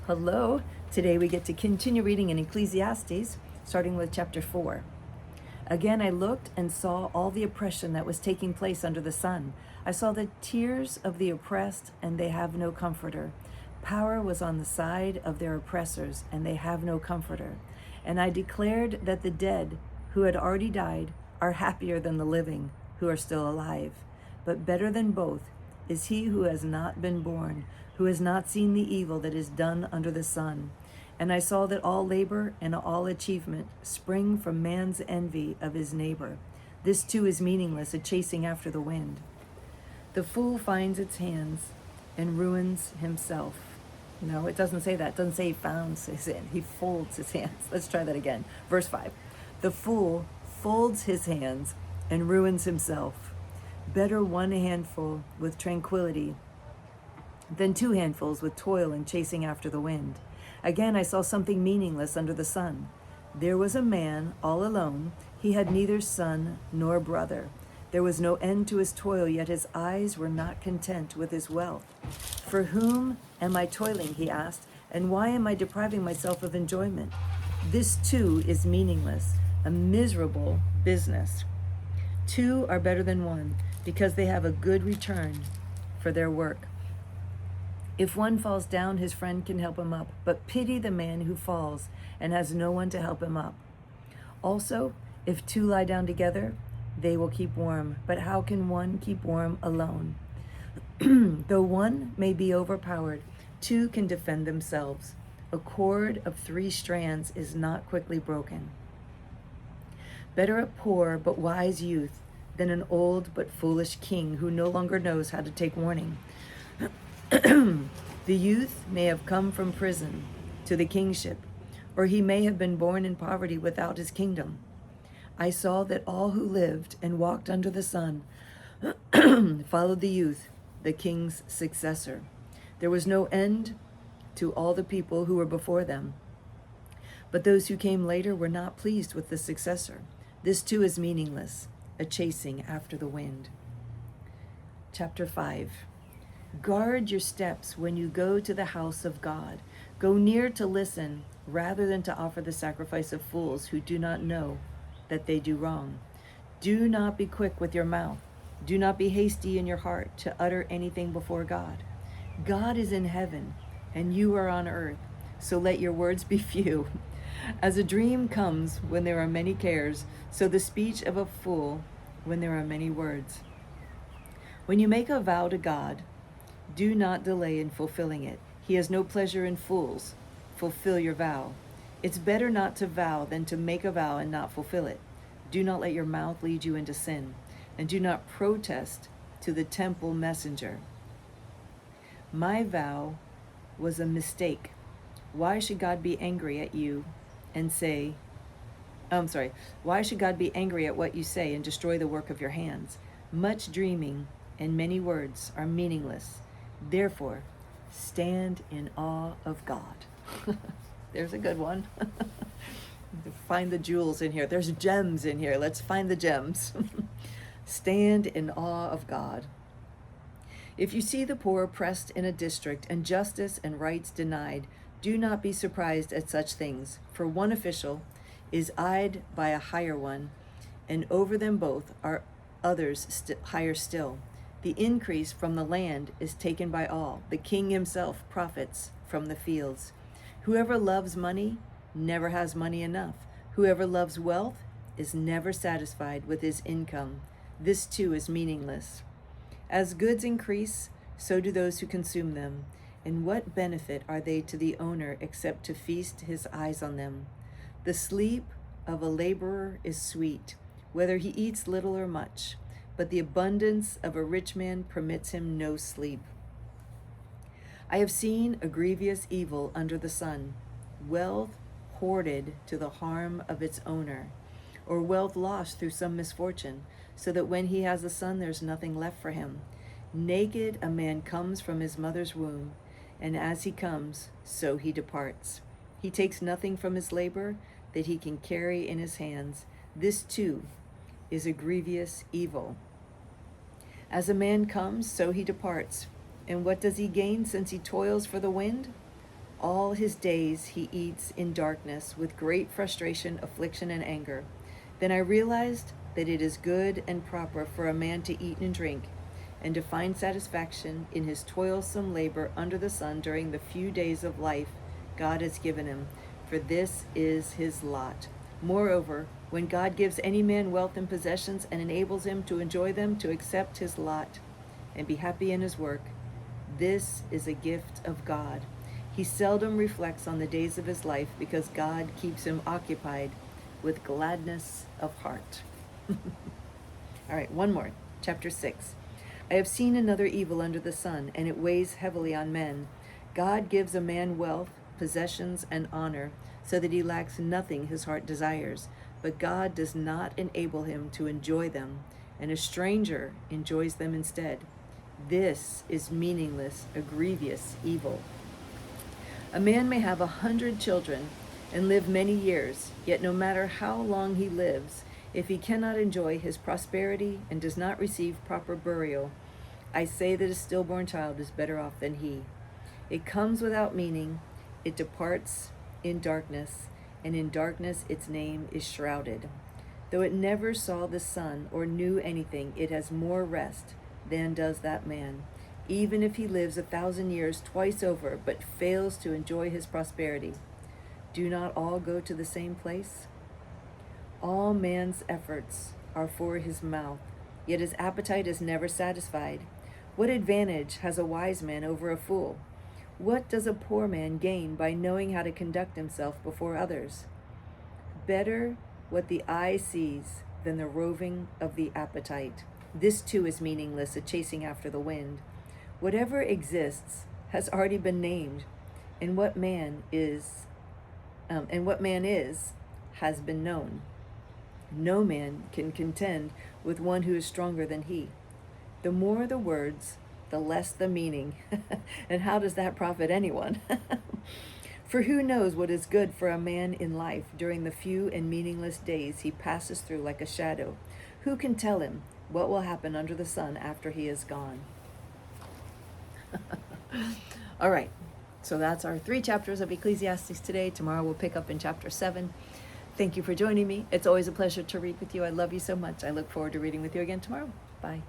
Hello. Today we get to continue reading in Ecclesiastes, starting with chapter 4. Again I looked and saw all the oppression that was taking place under the sun. I saw the tears of the oppressed, and they have no comforter. Power was on the side of their oppressors, and they have no comforter. And I declared that the dead who had already died are happier than the living who are still alive. But better than both is he who has not been born, who has not seen the evil that is done under the sun. And I saw that all labor and all achievement spring from man's envy of his neighbor. This too is meaningless, a chasing after the wind. The fool finds its hands and ruins himself. No, it doesn't say that. It doesn't say he founds his hand. He folds his hands. Let's try that again. Verse 5. The fool folds his hands and ruins himself. Better one handful with tranquility than two handfuls with toil and chasing after the wind. Again, I saw something meaningless under the sun. There was a man all alone. He had neither son nor brother. There was no end to his toil, yet his eyes were not content with his wealth. For whom am I toiling, he asked, and why am I depriving myself of enjoyment? This too is meaningless, a miserable business. Two are better than one, because they have a good return for their work. If one falls down, his friend can help him up, but pity the man who falls and has no one to help him up. Also, if two lie down together, they will keep warm, but how can one keep warm alone? Though one may be overpowered, two can defend themselves. A cord of 3 strands is not quickly broken. Better a poor but wise youth than an old but foolish king who no longer knows how to take warning. The youth may have come from prison to the kingship, or he may have been born in poverty without his kingdom. I saw that all who lived and walked under the sun followed the youth, the king's successor. There was no end to all the people who were before them, but those who came later were not pleased with the successor. This too is meaningless, a chasing after the wind. Chapter 5. Guard your steps when you go to the house of God. Go near to listen rather than to offer the sacrifice of fools who do not know that they do wrong. Do not be quick with your mouth. Do not be hasty in your heart to utter anything before God. God is in heaven and you are on earth, so let your words be few. As a dream comes when there are many cares, so the speech of a fool when there are many words. When you make a vow to God, do not delay in fulfilling it. He has no pleasure in fools. Fulfill your vow. It's better not to vow than to make a vow and not fulfill it. Do not let your mouth lead you into sin, and do not protest to the temple messenger. My vow was a mistake. Why should God be angry at you and say, why should God be angry at what you say and destroy the work of your hands? Much dreaming and many words are meaningless. Therefore, stand in awe of God. There's a good one. Find the jewels in here. There's gems in here. Let's find the gems. Stand in awe of God. If you see the poor oppressed in a district and justice and rights denied, do not be surprised at such things, for one official is eyed by a higher one, and over them both are others higher still. The increase from the land is taken by all. The king himself profits from the fields. Whoever loves money never has money enough. Whoever loves wealth is never satisfied with his income. This too is meaningless. As goods increase, so do those who consume them. And what benefit are they to the owner except to feast his eyes on them? The sleep of a laborer is sweet, whether he eats little or much, but the abundance of a rich man permits him no sleep. I have seen a grievous evil under the sun, wealth hoarded to the harm of its owner, or wealth lost through some misfortune, so that when he has a son, there's nothing left for him. Naked a man comes from his mother's womb, and as he comes, so he departs. He takes nothing from his labor that he can carry in his hands. This too is a grievous evil. As a man comes, so he departs. And what does he gain since he toils for the wind? All his days he eats in darkness with great frustration, affliction, and anger. Then I realized that it is good and proper for a man to eat and drink, and to find satisfaction in his toilsome labor under the sun during the few days of life God has given him, for this is his lot. Moreover, when God gives any man wealth and possessions and enables him to enjoy them, to accept his lot and be happy in his work, this is a gift of God. He seldom reflects on the days of his life because God keeps him occupied with gladness of heart. All right, one more. Chapter 6. I have seen another evil under the sun, and it weighs heavily on men. God gives a man wealth, possessions, and honor, so that he lacks nothing his heart desires. But God does not enable him to enjoy them, and a stranger enjoys them instead. This is meaningless, a grievous evil. A man may have 100 children and live many years, yet no matter how long he lives, if he cannot enjoy his prosperity and does not receive proper burial, I say that a stillborn child is better off than he. It comes without meaning, it departs in darkness, and in darkness its name is shrouded. Though it never saw the sun or knew anything, it has more rest than does that man, even if he lives 1,000 years twice over, but fails to enjoy his prosperity. Do not all go to the same place? All man's efforts are for his mouth, yet his appetite is never satisfied. What advantage has a wise man over a fool? What does a poor man gain by knowing how to conduct himself before others? Better what the eye sees than the roving of the appetite. This too is meaningless, a chasing after the wind. Whatever exists has already been named, and what man is has been known. No man can contend with one who is stronger than he. The more the words, the less the meaning. And how does that profit anyone? For who knows what is good for a man in life during the few and meaningless days he passes through like a shadow? Who can tell him what will happen under the sun after he is gone? All right, so that's our 3 chapters of Ecclesiastes today. Tomorrow we'll pick up in chapter 7. Thank you for joining me. It's always a pleasure to read with you. I love you so much. I look forward to reading with you again tomorrow. Bye.